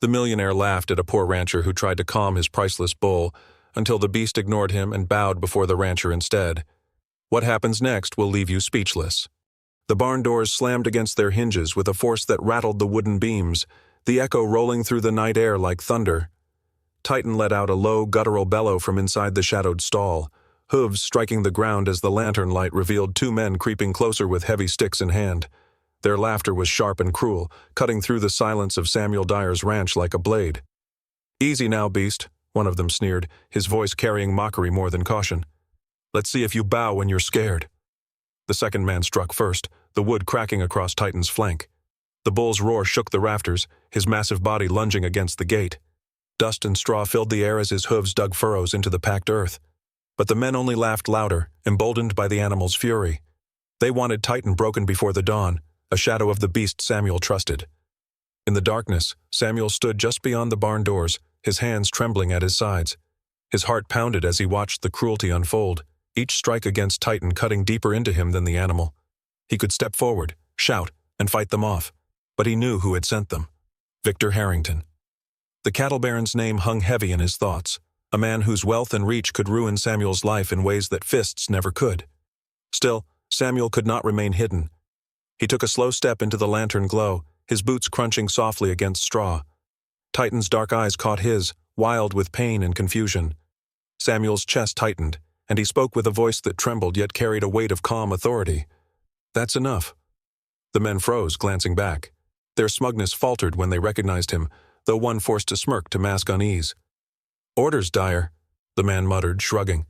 The millionaire laughed at a poor rancher who tried to calm his priceless bull, until the beast ignored him and bowed before the rancher instead. What happens next will leave you speechless. The barn doors slammed against their hinges with a force that rattled the wooden beams, the echo rolling through the night air like thunder. Titan let out a low, guttural bellow from inside the shadowed stall, hooves striking the ground as the lantern light revealed two men creeping closer with heavy sticks in hand. Their laughter was sharp and cruel, cutting through the silence of Samuel Dyer's ranch like a blade. "Easy now, beast," one of them sneered, his voice carrying mockery more than caution. "Let's see if you bow when you're scared." The second man struck first, the wood cracking across Titan's flank. The bull's roar shook the rafters, his massive body lunging against the gate. Dust and straw filled the air as his hooves dug furrows into the packed earth. But the men only laughed louder, emboldened by the animal's fury. They wanted Titan broken before the dawn, a shadow of the beast Samuel trusted. In the darkness, Samuel stood just beyond the barn doors, his hands trembling at his sides. His heart pounded as he watched the cruelty unfold, each strike against Titan cutting deeper into him than the animal. He could step forward, shout, and fight them off, but he knew who had sent them. Victor Harrington. The cattle baron's name hung heavy in his thoughts, a man whose wealth and reach could ruin Samuel's life in ways that fists never could. Still, Samuel could not remain hidden. He took a slow step into the lantern glow, his boots crunching softly against straw. Titan's dark eyes caught his, wild with pain and confusion. Samuel's chest tightened, and he spoke with a voice that trembled yet carried a weight of calm authority. "That's enough." The men froze, glancing back. Their smugness faltered when they recognized him, though one forced a smirk to mask unease. "Orders, Dyer," the man muttered, shrugging.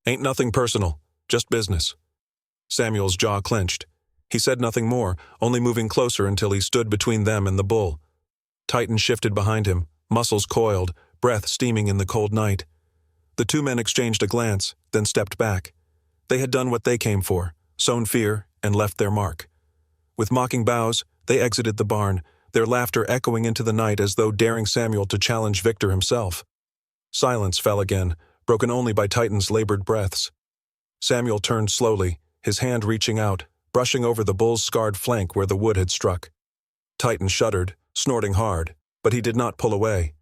"Ain't nothing personal, just business." Samuel's jaw clenched. He said nothing more, only moving closer until he stood between them and the bull. Titan shifted behind him, muscles coiled, breath steaming in the cold night. The two men exchanged a glance, then stepped back. They had done what they came for, sown fear, and left their mark. With mocking bows, they exited the barn, their laughter echoing into the night as though daring Samuel to challenge Victor himself. Silence fell again, broken only by Titan's labored breaths. Samuel turned slowly, his hand reaching out, brushing over the bull's scarred flank where the wood had struck. Titan shuddered, snorting hard, but he did not pull away.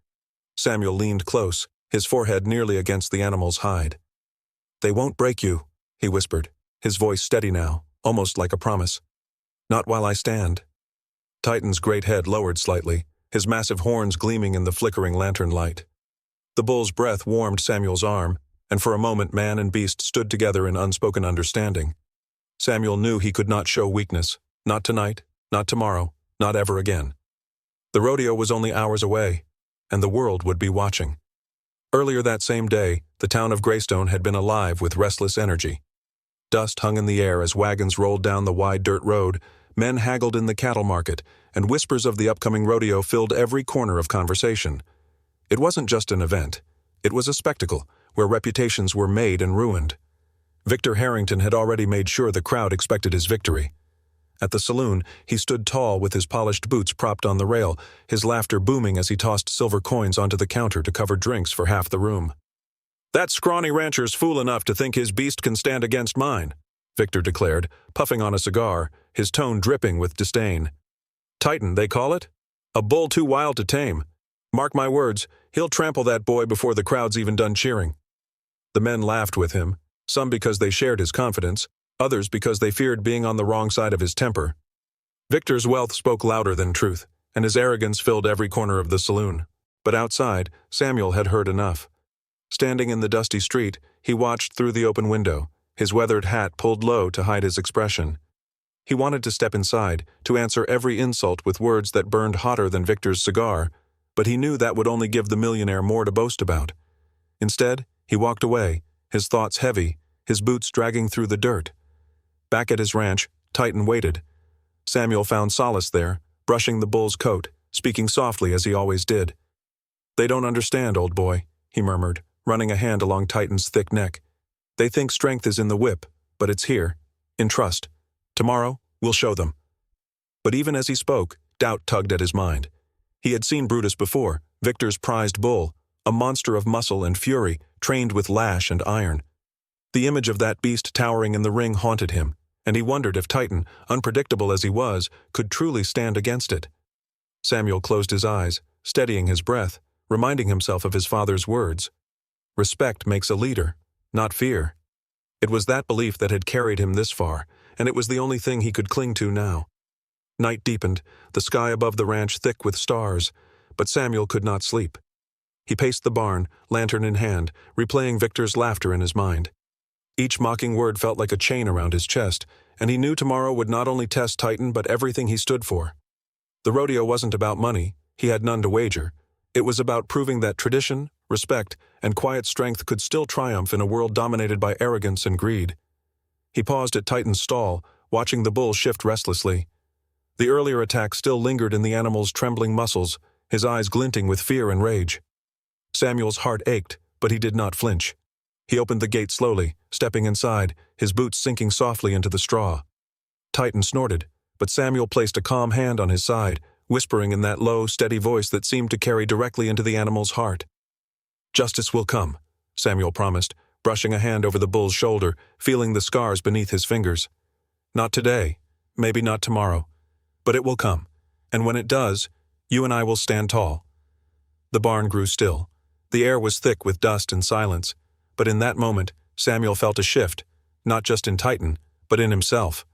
Samuel leaned close, his forehead nearly against the animal's hide. "They won't break you," he whispered, his voice steady now, almost like a promise. "Not while I stand." Titan's great head lowered slightly, his massive horns gleaming in the flickering lantern light. The bull's breath warmed Samuel's arm, and for a moment man and beast stood together in unspoken understanding. Samuel knew he could not show weakness, not tonight, not tomorrow, not ever again. The rodeo was only hours away, and the world would be watching. Earlier that same day, the town of Greystone had been alive with restless energy. Dust hung in the air as wagons rolled down the wide dirt road, men haggled in the cattle market, and whispers of the upcoming rodeo filled every corner of conversation. It wasn't just an event. It was a spectacle, where reputations were made and ruined. Victor Harrington had already made sure the crowd expected his victory. At the saloon, he stood tall with his polished boots propped on the rail, his laughter booming as he tossed silver coins onto the counter to cover drinks for half the room. "That scrawny rancher's fool enough to think his beast can stand against mine," Victor declared, puffing on a cigar, his tone dripping with disdain. "Titan, they call it? A bull too wild to tame. Mark my words, he'll trample that boy before the crowd's even done cheering." The men laughed with him, some because they shared his confidence, others because they feared being on the wrong side of his temper. Victor's wealth spoke louder than truth, and his arrogance filled every corner of the saloon. But outside, Samuel had heard enough. Standing in the dusty street, he watched through the open window, his weathered hat pulled low to hide his expression. He wanted to step inside, to answer every insult with words that burned hotter than Victor's cigar, but he knew that would only give the millionaire more to boast about. Instead, he walked away, his thoughts heavy, his boots dragging through the dirt. Back at his ranch, Titan waited. Samuel found solace there, brushing the bull's coat, speaking softly as he always did. "They don't understand, old boy," he murmured, running a hand along Titan's thick neck. "They think strength is in the whip, but it's here, in trust. Tomorrow, we'll show them." But even as he spoke, doubt tugged at his mind. He had seen Brutus before, Victor's prized bull, a monster of muscle and fury, trained with lash and iron. The image of that beast towering in the ring haunted him, and he wondered if Titan, unpredictable as he was, could truly stand against it. Samuel closed his eyes, steadying his breath, reminding himself of his father's words. Respect makes a leader, not fear. It was that belief that had carried him this far, and it was the only thing he could cling to now. Night deepened, the sky above the ranch thick with stars, but Samuel could not sleep. He paced the barn, lantern in hand, replaying Victor's laughter in his mind. Each mocking word felt like a chain around his chest, and he knew tomorrow would not only test Titan but everything he stood for. The rodeo wasn't about money, he had none to wager. It was about proving that tradition, respect, and quiet strength could still triumph in a world dominated by arrogance and greed. He paused at Titan's stall, watching the bull shift restlessly. The earlier attack still lingered in the animal's trembling muscles, his eyes glinting with fear and rage. Samuel's heart ached, but he did not flinch. He opened the gate slowly, stepping inside, his boots sinking softly into the straw. Titan snorted, but Samuel placed a calm hand on his side, whispering in that low, steady voice that seemed to carry directly into the animal's heart. "Justice will come," Samuel promised, brushing a hand over the bull's shoulder, feeling the scars beneath his fingers. "Not today, maybe not tomorrow, but it will come, and when it does, you and I will stand tall." The barn grew still. The air was thick with dust and silence, but in that moment, Samuel felt a shift, not just in Titan, but in himself.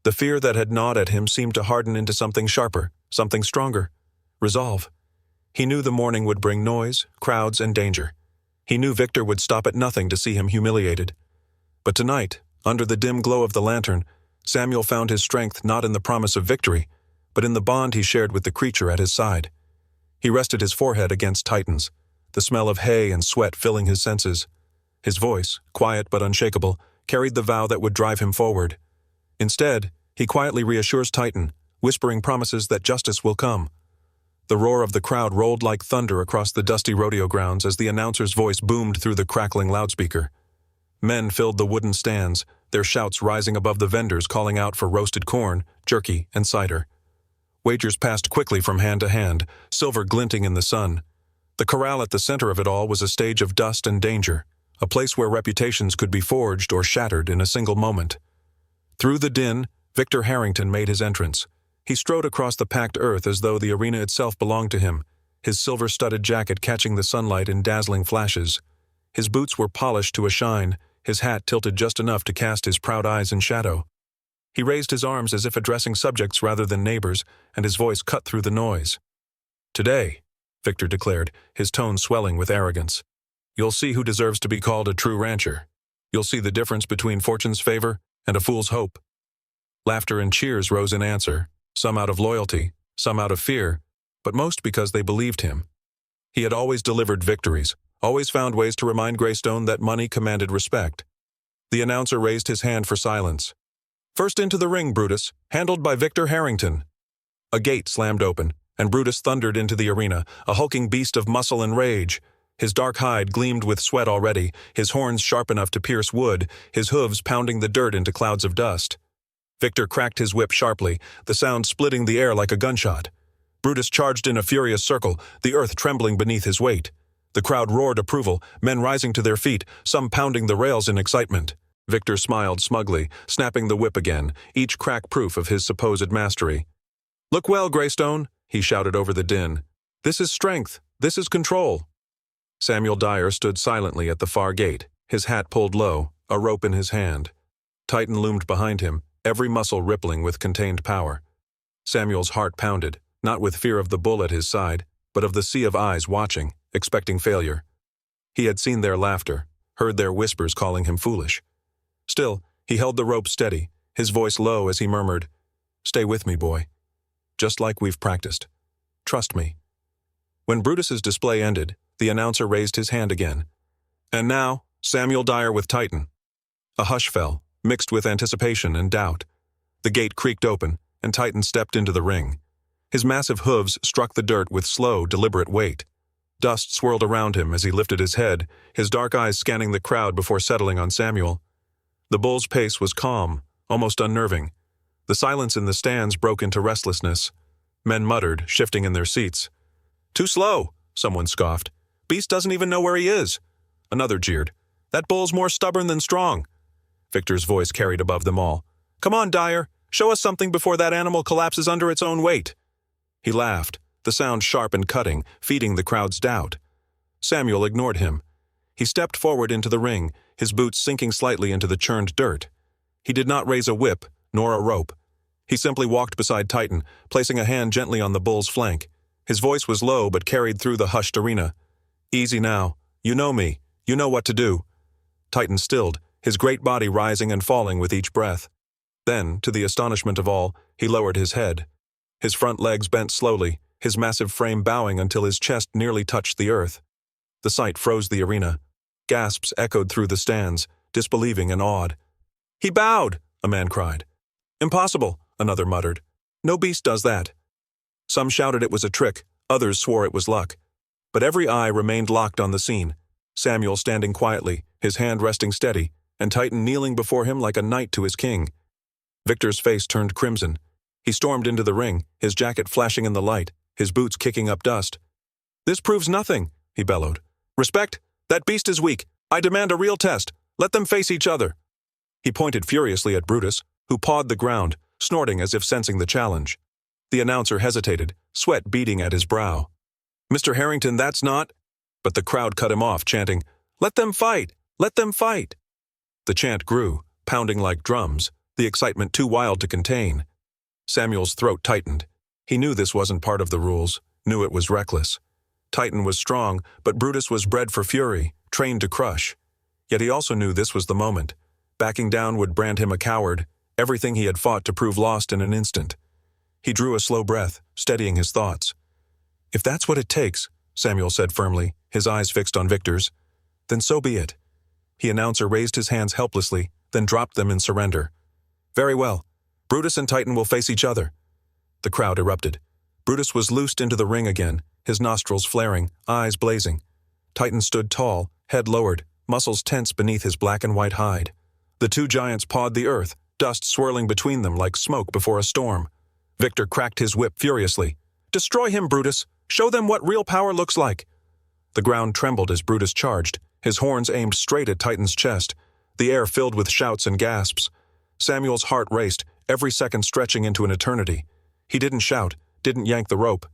The fear that had gnawed at him seemed to harden into something sharper, something stronger. Resolve. He knew the morning would bring noise, crowds, and danger. He knew Victor would stop at nothing to see him humiliated. But tonight, under the dim glow of the lantern, Samuel found his strength not in the promise of victory, but in the bond he shared with the creature at his side. He rested his forehead against Titan's, the smell of hay and sweat filling his senses. His voice, quiet but unshakable, carried the vow that would drive him forward. Instead, he quietly reassures Titan, whispering promises that justice will come. The roar of the crowd rolled like thunder across the dusty rodeo grounds as the announcer's voice boomed through the crackling loudspeaker. Men filled the wooden stands, their shouts rising above the vendors calling out for roasted corn, jerky, and cider. Wagers passed quickly from hand to hand, silver glinting in the sun. The corral at the center of it all was a stage of dust and danger, a place where reputations could be forged or shattered in a single moment. Through the din, Victor Harrington made his entrance. He strode across the packed earth as though the arena itself belonged to him, his silver-studded jacket catching the sunlight in dazzling flashes. His boots were polished to a shine, his hat tilted just enough to cast his proud eyes in shadow. He raised his arms as if addressing subjects rather than neighbors, and his voice cut through the noise. "Today," Victor declared, his tone swelling with arrogance, "you'll see who deserves to be called a true rancher. You'll see the difference between fortune's favor and a fool's hope." Laughter and cheers rose in answer, some out of loyalty, some out of fear, but most because they believed him. He had always delivered victories, always found ways to remind Greystone that money commanded respect. The announcer raised his hand for silence. "First into the ring, Brutus, handled by Victor Harrington." A gate slammed open, and Brutus thundered into the arena, a hulking beast of muscle and rage. His dark hide gleamed with sweat already, his horns sharp enough to pierce wood, his hooves pounding the dirt into clouds of dust. Victor cracked his whip sharply, the sound splitting the air like a gunshot. Brutus charged in a furious circle, the earth trembling beneath his weight. The crowd roared approval, men rising to their feet, some pounding the rails in excitement. Victor smiled smugly, snapping the whip again, each crack proof of his supposed mastery. "Look well, Greystone," he shouted over the din. "This is strength. This is control." Samuel Dyer stood silently at the far gate, his hat pulled low, a rope in his hand. Titan loomed behind him, every muscle rippling with contained power. Samuel's heart pounded, not with fear of the bull at his side, but of the sea of eyes watching, expecting failure. He had seen their laughter, heard their whispers calling him foolish. Still, he held the rope steady, his voice low as he murmured, "Stay with me, boy. Just like we've practiced. Trust me." When Brutus's display ended, the announcer raised his hand again. "And now, Samuel Dyer with Titan." A hush fell, mixed with anticipation and doubt. The gate creaked open, and Titan stepped into the ring. His massive hooves struck the dirt with slow, deliberate weight. Dust swirled around him as he lifted his head, his dark eyes scanning the crowd before settling on Samuel. The bull's pace was calm, almost unnerving. The silence in the stands broke into restlessness. Men muttered, shifting in their seats. "Too slow," someone scoffed. "Beast doesn't even know where he is." Another jeered. "That bull's more stubborn than strong." Victor's voice carried above them all. "Come on, Dyer, show us something before that animal collapses under its own weight." He laughed, the sound sharp and cutting, feeding the crowd's doubt. Samuel ignored him. He stepped forward into the ring, his boots sinking slightly into the churned dirt. He did not raise a whip, nor a rope. He simply walked beside Titan, placing a hand gently on the bull's flank. His voice was low but carried through the hushed arena. "Easy now. You know me. You know what to do." Titan stilled, his great body rising and falling with each breath. Then, to the astonishment of all, he lowered his head. His front legs bent slowly, his massive frame bowing until his chest nearly touched the earth. The sight froze the arena. Gasps echoed through the stands, disbelieving and awed. "He bowed!" a man cried. "Impossible!" another muttered. "No beast does that." Some shouted it was a trick, others swore it was luck. But every eye remained locked on the scene. Samuel standing quietly, his hand resting steady, and Titan kneeling before him like a knight to his king. Victor's face turned crimson. He stormed into the ring, his jacket flashing in the light, his boots kicking up dust. "This proves nothing," he bellowed. "Respect? That beast is weak. I demand a real test. Let them face each other." He pointed furiously at Brutus, who pawed the ground, snorting as if sensing the challenge. The announcer hesitated, sweat beading at his brow. "Mr. Harrington, that's not—" But the crowd cut him off, chanting, "Let them fight! Let them fight!" The chant grew, pounding like drums, the excitement too wild to contain. Samuel's throat tightened. He knew this wasn't part of the rules, knew it was reckless. Titan was strong, but Brutus was bred for fury, trained to crush. Yet he also knew this was the moment. Backing down would brand him a coward, everything he had fought to prove lost in an instant. He drew a slow breath, steadying his thoughts. "If that's what it takes," Samuel said firmly, his eyes fixed on Victor's, "then so be it." The announcer raised his hands helplessly, then dropped them in surrender. "Very well. Brutus and Titan will face each other." The crowd erupted. Brutus was loosed into the ring again, his nostrils flaring, eyes blazing. Titan stood tall, head lowered, muscles tense beneath his black and white hide. The two giants pawed the earth, dust swirling between them like smoke before a storm. Victor cracked his whip furiously. "Destroy him, Brutus! Show them what real power looks like!" The ground trembled as Brutus charged, his horns aimed straight at Titan's chest. The air filled with shouts and gasps. Samuel's heart raced, every second stretching into an eternity. He didn't shout, didn't yank the rope.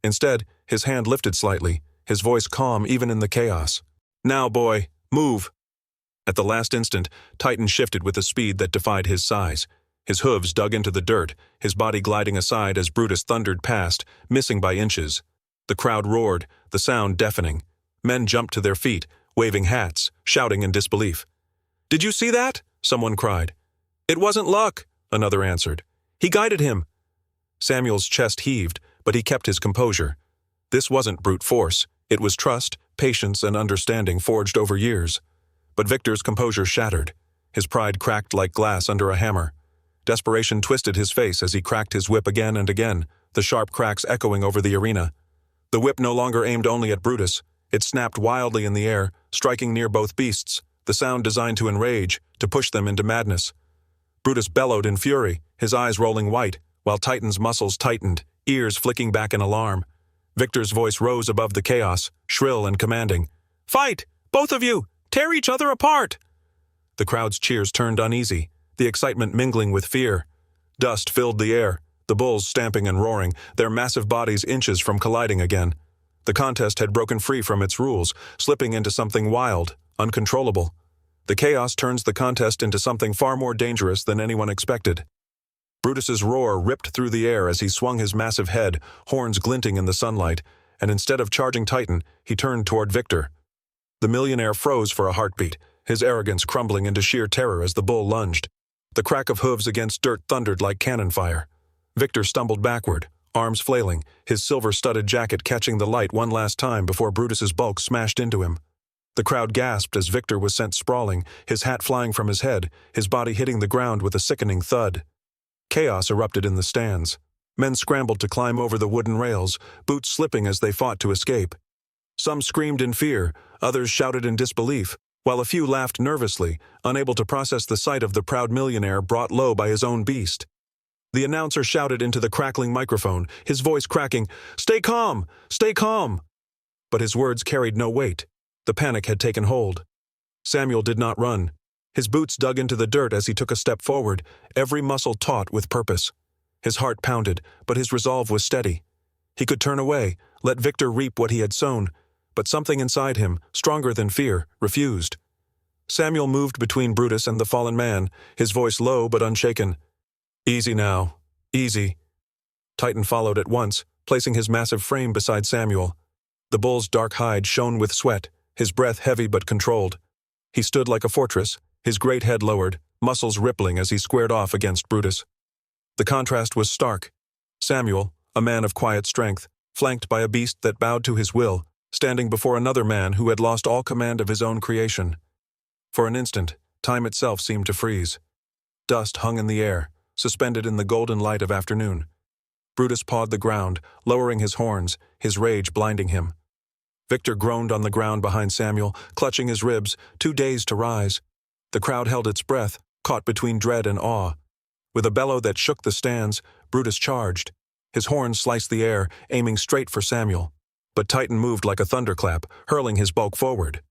Instead, his hand lifted slightly, his voice calm even in the chaos. "Now, boy, move!" At the last instant, Titan shifted with a speed that defied his size. His hooves dug into the dirt, his body gliding aside as Brutus thundered past, missing by inches. The crowd roared, the sound deafening. Men jumped to their feet, waving hats, shouting in disbelief. "Did you see that?" someone cried. "It wasn't luck," another answered. "He guided him." Samuel's chest heaved, but he kept his composure. This wasn't brute force. It was trust, patience, and understanding forged over years. But Victor's composure shattered. His pride cracked like glass under a hammer. Desperation twisted his face as he cracked his whip again and again, the sharp cracks echoing over the arena. The whip no longer aimed only at Brutus. It snapped wildly in the air, striking near both beasts, the sound designed to enrage, to push them into madness. Brutus bellowed in fury, his eyes rolling white, while Titan's muscles tightened, ears flicking back in alarm. Victor's voice rose above the chaos, shrill and commanding. "Fight! Both of you! Tear each other apart!" The crowd's cheers turned uneasy, the excitement mingling with fear. Dust filled the air, the bulls stamping and roaring, their massive bodies inches from colliding again. The contest had broken free from its rules, slipping into something wild, uncontrollable. The chaos turns the contest into something far more dangerous than anyone expected. Brutus's roar ripped through the air as he swung his massive head, horns glinting in the sunlight, and instead of charging Titan, he turned toward Victor. The millionaire froze for a heartbeat, his arrogance crumbling into sheer terror as the bull lunged. The crack of hooves against dirt thundered like cannon fire. Victor stumbled backward, arms flailing, his silver-studded jacket catching the light one last time before Brutus's bulk smashed into him. The crowd gasped as Victor was sent sprawling, his hat flying from his head, his body hitting the ground with a sickening thud. Chaos erupted in the stands. Men scrambled to climb over the wooden rails, boots slipping as they fought to escape. Some screamed in fear, others shouted in disbelief, while a few laughed nervously, unable to process the sight of the proud millionaire brought low by his own beast. The announcer shouted into the crackling microphone, his voice cracking, "Stay calm! Stay calm!" But his words carried no weight. The panic had taken hold. Samuel did not run. His boots dug into the dirt as he took a step forward, every muscle taut with purpose. His heart pounded, but his resolve was steady. He could turn away, let Victor reap what he had sown, but something inside him, stronger than fear, refused. Samuel moved between Brutus and the fallen man, his voice low but unshaken. "Easy now. Easy." Titan followed at once, placing his massive frame beside Samuel. The bull's dark hide shone with sweat, his breath heavy but controlled. He stood like a fortress, his great head lowered, muscles rippling as he squared off against Brutus. The contrast was stark. Samuel, a man of quiet strength, flanked by a beast that bowed to his will, standing before another man who had lost all command of his own creation. For an instant, time itself seemed to freeze. Dust hung in the air, suspended in the golden light of afternoon. Brutus pawed the ground, lowering his horns, his rage blinding him. Victor groaned on the ground behind Samuel, clutching his ribs, too dazed to rise. The crowd held its breath, caught between dread and awe. With a bellow that shook the stands, Brutus charged. His horns sliced the air, aiming straight for Samuel. But Titan moved like a thunderclap, hurling his bulk forward.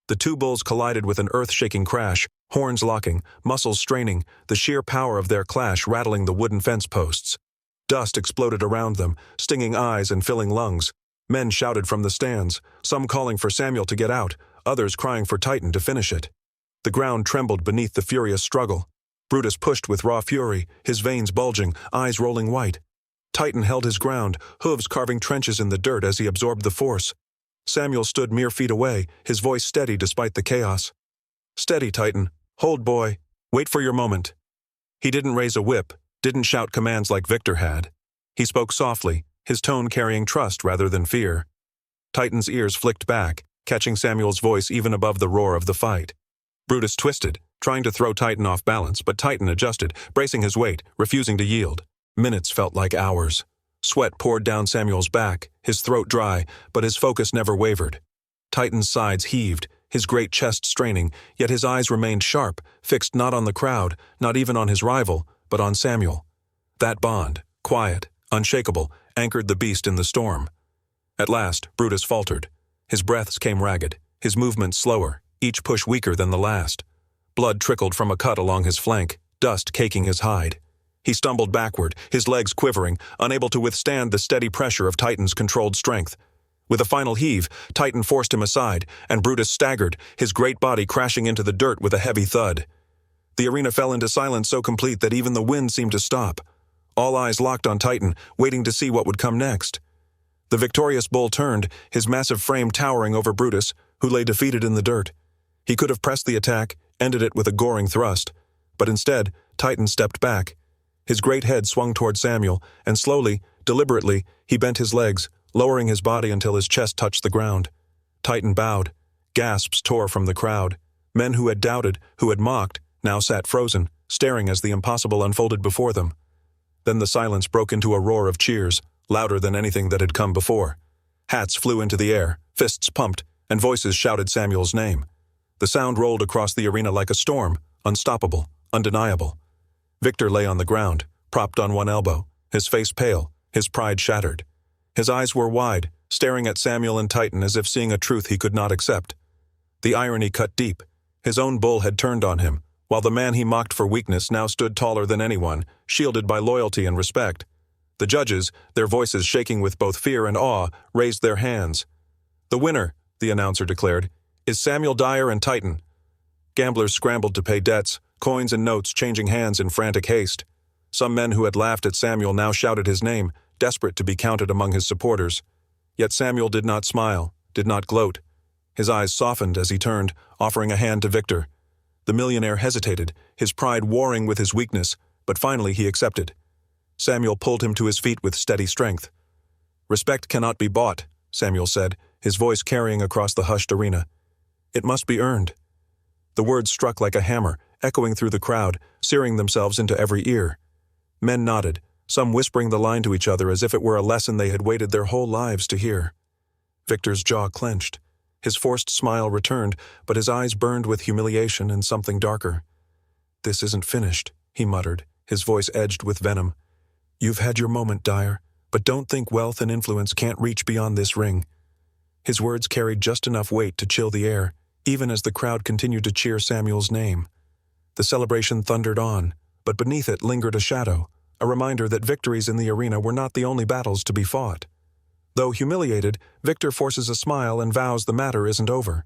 The two bulls collided with an earth-shaking crash, horns locking, muscles straining, the sheer power of their clash rattling the wooden fence posts. Dust exploded around them, stinging eyes and filling lungs. Men shouted from the stands, some calling for Samuel to get out, others crying for Titan to finish it. The ground trembled beneath the furious struggle. Brutus pushed with raw fury, his veins bulging, eyes rolling white. Titan held his ground, hooves carving trenches in the dirt as he absorbed the force. Samuel stood mere feet away, his voice steady despite the chaos. "Steady, Titan. Hold, boy. Wait for your moment." He didn't raise a whip, didn't shout commands like Victor had. He spoke softly, his tone carrying trust rather than fear. Titan's ears flicked back, catching Samuel's voice even above the roar of the fight. Brutus twisted, trying to throw Titan off balance, but Titan adjusted, bracing his weight, refusing to yield. Minutes felt like hours. Sweat poured down Samuel's back, his throat dry, but his focus never wavered. Titan's sides heaved, his great chest straining, yet his eyes remained sharp, fixed not on the crowd, not even on his rival, but on Samuel. That bond, quiet, unshakable, anchored the beast in the storm. At last, Brutus faltered. His breaths came ragged, his movements slower, each push weaker than the last. Blood trickled from a cut along his flank, dust caking his hide. He stumbled backward, his legs quivering, unable to withstand the steady pressure of Titan's controlled strength. With a final heave, Titan forced him aside, and Brutus staggered, his great body crashing into the dirt with a heavy thud. The arena fell into silence so complete that even the wind seemed to stop. All eyes locked on Titan, waiting to see what would come next. The victorious bull turned, his massive frame towering over Brutus, who lay defeated in the dirt. He could have pressed the attack, ended it with a goring thrust. But instead, Titan stepped back. His great head swung toward Samuel, and slowly, deliberately, he bent his legs, lowering his body until his chest touched the ground. Titan bowed. Gasps tore from the crowd. Men who had doubted, who had mocked, now sat frozen, staring as the impossible unfolded before them. Then the silence broke into a roar of cheers, louder than anything that had come before. Hats flew into the air, fists pumped, and voices shouted Samuel's name. The sound rolled across the arena like a storm, unstoppable, undeniable. Victor lay on the ground, propped on one elbow, his face pale, his pride shattered. His eyes were wide, staring at Samuel and Titan as if seeing a truth he could not accept. The irony cut deep. His own bull had turned on him, while the man he mocked for weakness now stood taller than anyone, shielded by loyalty and respect. The judges, their voices shaking with both fear and awe, raised their hands. "The winner," the announcer declared, "is Samuel Dyer and Titan." Gamblers scrambled to pay debts, coins and notes changing hands in frantic haste. Some men who had laughed at Samuel now shouted his name, desperate to be counted among his supporters. Yet Samuel did not smile, did not gloat. His eyes softened as he turned, offering a hand to Victor. The millionaire hesitated, his pride warring with his weakness, but finally he accepted. Samuel pulled him to his feet with steady strength. "Respect cannot be bought," Samuel said, his voice carrying across the hushed arena. "It must be earned." The words struck like a hammer, echoing through the crowd, searing themselves into every ear. Men nodded, some whispering the line to each other as if it were a lesson they had waited their whole lives to hear. Victor's jaw clenched. His forced smile returned, but his eyes burned with humiliation and something darker. "This isn't finished," he muttered, his voice edged with venom. "You've had your moment, Dyer, but don't think wealth and influence can't reach beyond this ring." His words carried just enough weight to chill the air, even as the crowd continued to cheer Samuel's name. The celebration thundered on, but beneath it lingered a shadow, a reminder that victories in the arena were not the only battles to be fought. Though humiliated, Victor forces a smile and vows the matter isn't over.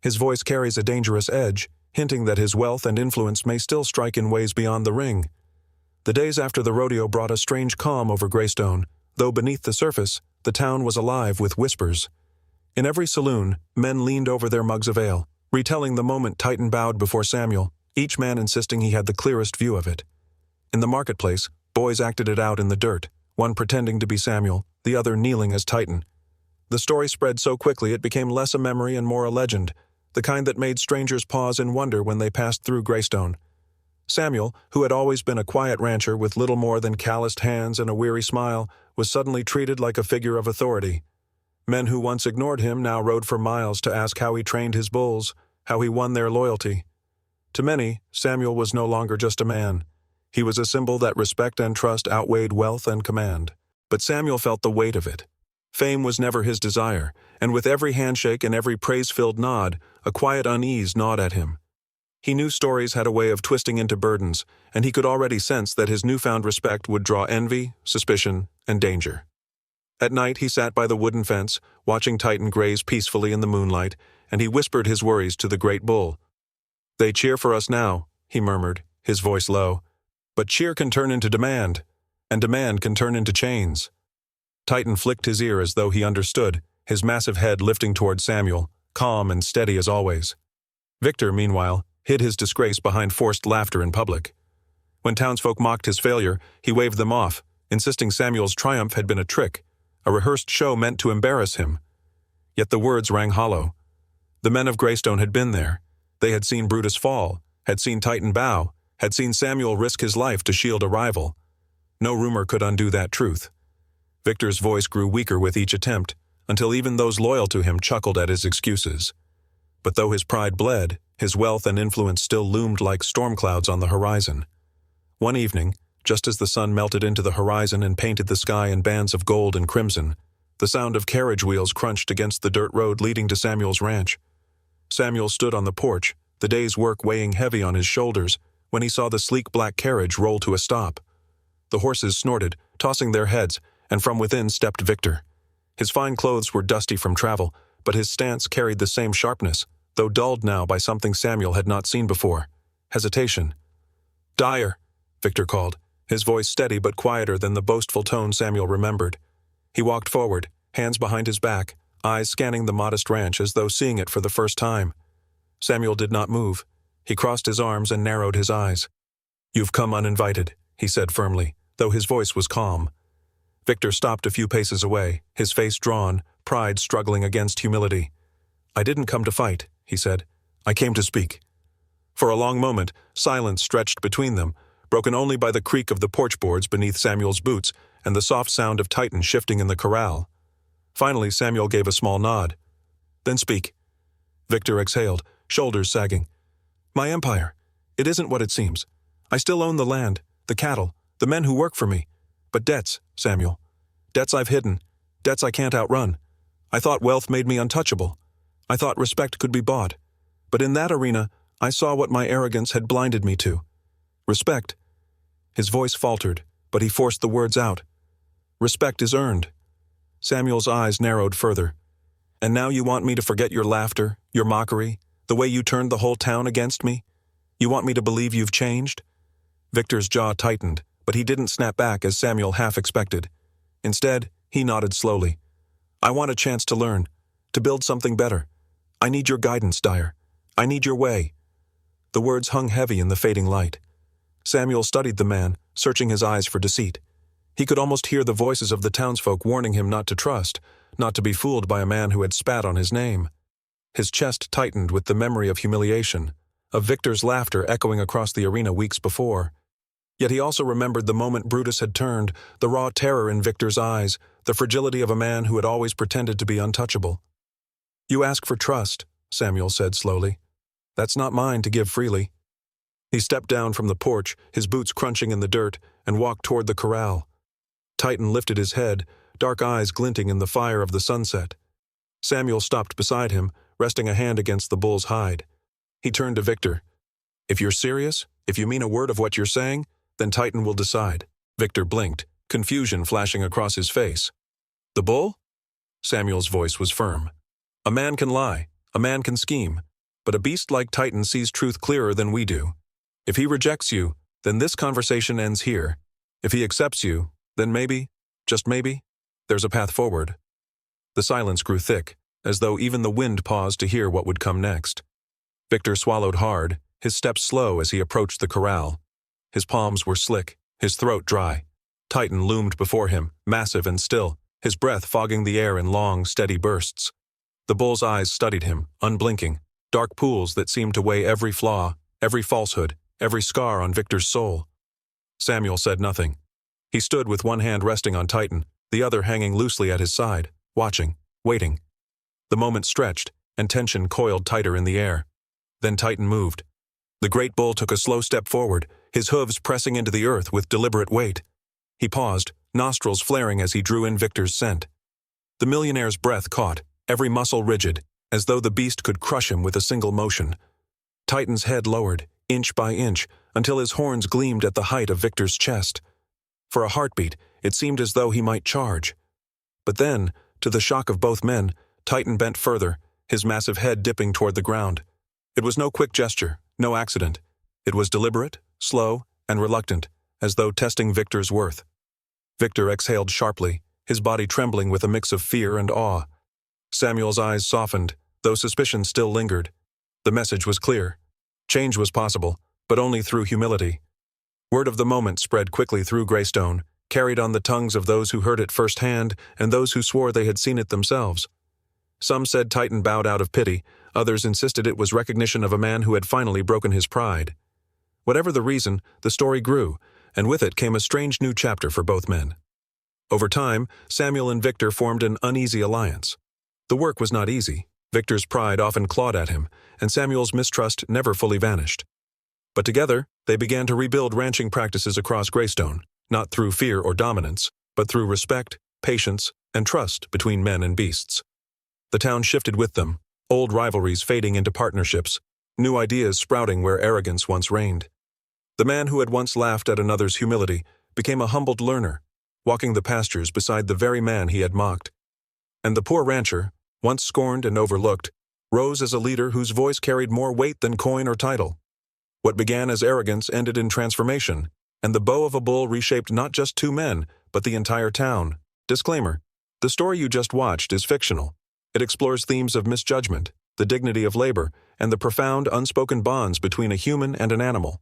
His voice carries a dangerous edge, hinting that his wealth and influence may still strike in ways beyond the ring. The days after the rodeo brought a strange calm over Greystone, though beneath the surface, the town was alive with whispers. In every saloon, men leaned over their mugs of ale, retelling the moment Titan bowed before Samuel, each man insisting he had the clearest view of it. In the marketplace, boys acted it out in the dirt, one pretending to be Samuel, the other kneeling as Titan. The story spread so quickly it became less a memory and more a legend, the kind that made strangers pause in wonder when they passed through Greystone. Samuel, who had always been a quiet rancher with little more than calloused hands and a weary smile, was suddenly treated like a figure of authority. Men who once ignored him now rode for miles to ask how he trained his bulls, how he won their loyalty. To many, Samuel was no longer just a man. He was a symbol that respect and trust outweighed wealth and command. But Samuel felt the weight of it. Fame was never his desire, and with every handshake and every praise-filled nod, a quiet unease gnawed at him. He knew stories had a way of twisting into burdens, and he could already sense that his newfound respect would draw envy, suspicion, and danger. At night he sat by the wooden fence, watching Titan graze peacefully in the moonlight, and he whispered his worries to the great bull. "They cheer for us now," he murmured, his voice low. "But cheer can turn into demand, and demand can turn into chains." Titan flicked his ear as though he understood, his massive head lifting toward Samuel, calm and steady as always. Victor, meanwhile, hid his disgrace behind forced laughter in public. When townsfolk mocked his failure, he waved them off, insisting Samuel's triumph had been a trick, a rehearsed show meant to embarrass him. Yet the words rang hollow. The men of Greystone had been there. They had seen Brutus fall, had seen Titan bow, had seen Samuel risk his life to shield a rival. No rumor could undo that truth. Victor's voice grew weaker with each attempt, until even those loyal to him chuckled at his excuses. But though his pride bled, his wealth and influence still loomed like storm clouds on the horizon. One evening, just as the sun melted into the horizon and painted the sky in bands of gold and crimson, the sound of carriage wheels crunched against the dirt road leading to Samuel's ranch. Samuel stood on the porch, the day's work weighing heavy on his shoulders, when he saw the sleek black carriage roll to a stop. The horses snorted, tossing their heads, and from within stepped Victor. His fine clothes were dusty from travel, but his stance carried the same sharpness, though dulled now by something Samuel had not seen before: hesitation. "Dyer," Victor called, his voice steady but quieter than the boastful tone Samuel remembered. He walked forward, hands behind his back, eyes scanning the modest ranch as though seeing it for the first time. Samuel did not move. He crossed his arms and narrowed his eyes. "You've come uninvited," he said firmly, though his voice was calm. Victor stopped a few paces away, his face drawn, pride struggling against humility. "I didn't come to fight," he said. "I came to speak." For a long moment, silence stretched between them, broken only by the creak of the porch boards beneath Samuel's boots and the soft sound of Titan shifting in the corral. Finally, Samuel gave a small nod. "Then speak." Victor exhaled, shoulders sagging. "My empire. It isn't what it seems. I still own the land, the cattle, the men who work for me. But debts, Samuel. Debts I've hidden. Debts I can't outrun. I thought wealth made me untouchable. I thought respect could be bought. But in that arena, I saw what my arrogance had blinded me to. Respect." His voice faltered, but he forced the words out. "Respect is earned." Samuel's eyes narrowed further. "And now you want me to forget your laughter, your mockery, the way you turned the whole town against me? You want me to believe you've changed?" Victor's jaw tightened, but he didn't snap back as Samuel half expected. Instead, he nodded slowly. "I want a chance to learn, to build something better. I need your guidance, Dyer. I need your way." The words hung heavy in the fading light. Samuel studied the man, searching his eyes for deceit. He could almost hear the voices of the townsfolk warning him not to trust, not to be fooled by a man who had spat on his name. His chest tightened with the memory of humiliation, of Victor's laughter echoing across the arena weeks before. Yet he also remembered the moment Brutus had turned, the raw terror in Victor's eyes, the fragility of a man who had always pretended to be untouchable. "You ask for trust," Samuel said slowly. "That's not mine to give freely." He stepped down from the porch, his boots crunching in the dirt, and walked toward the corral. Titan lifted his head, dark eyes glinting in the fire of the sunset. Samuel stopped beside him, resting a hand against the bull's hide. He turned to Victor. "If you're serious, if you mean a word of what you're saying, then Titan will decide." Victor blinked, confusion flashing across his face. "The bull?" Samuel's voice was firm. "A man can lie, a man can scheme, but a beast like Titan sees truth clearer than we do. If he rejects you, then this conversation ends here. If he accepts you, then maybe, just maybe, there's a path forward." The silence grew thick, as though even the wind paused to hear what would come next. Victor swallowed hard, his steps slow as he approached the corral. His palms were slick, his throat dry. Titan loomed before him, massive and still, his breath fogging the air in long, steady bursts. The bull's eyes studied him, unblinking, dark pools that seemed to weigh every flaw, every falsehood, every scar on Victor's soul. Samuel said nothing. He stood with one hand resting on Titan, the other hanging loosely at his side, watching, waiting. The moment stretched, and tension coiled tighter in the air. Then Titan moved. The great bull took a slow step forward, his hooves pressing into the earth with deliberate weight. He paused, nostrils flaring as he drew in Victor's scent. The millionaire's breath caught, every muscle rigid, as though the beast could crush him with a single motion. Titan's head lowered, inch by inch, until his horns gleamed at the height of Victor's chest. For a heartbeat, it seemed as though he might charge. But then, to the shock of both men, Titan bent further, his massive head dipping toward the ground. It was no quick gesture, no accident. It was deliberate, slow, and reluctant, as though testing Victor's worth. Victor exhaled sharply, his body trembling with a mix of fear and awe. Samuel's eyes softened, though suspicion still lingered. The message was clear. Change was possible, but only through humility. Word of the moment spread quickly through Greystone, carried on the tongues of those who heard it firsthand and those who swore they had seen it themselves. Some said Titan bowed out of pity, others insisted it was recognition of a man who had finally broken his pride. Whatever the reason, the story grew, and with it came a strange new chapter for both men. Over time, Samuel and Victor formed an uneasy alliance. The work was not easy. Victor's pride often clawed at him, and Samuel's mistrust never fully vanished. But together, they began to rebuild ranching practices across Greystone, not through fear or dominance, but through respect, patience, and trust between men and beasts. The town shifted with them, old rivalries fading into partnerships, new ideas sprouting where arrogance once reigned. The man who had once laughed at another's humility became a humbled learner, walking the pastures beside the very man he had mocked. And the poor rancher, once scorned and overlooked, rose as a leader whose voice carried more weight than coin or title. What began as arrogance ended in transformation, and the bow of a bull reshaped not just two men, but the entire town. Disclaimer: the story you just watched is fictional. It explores themes of misjudgment, the dignity of labor, and the profound unspoken bonds between a human and an animal.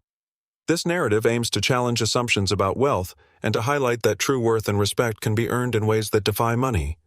This narrative aims to challenge assumptions about wealth and to highlight that true worth and respect can be earned in ways that defy money.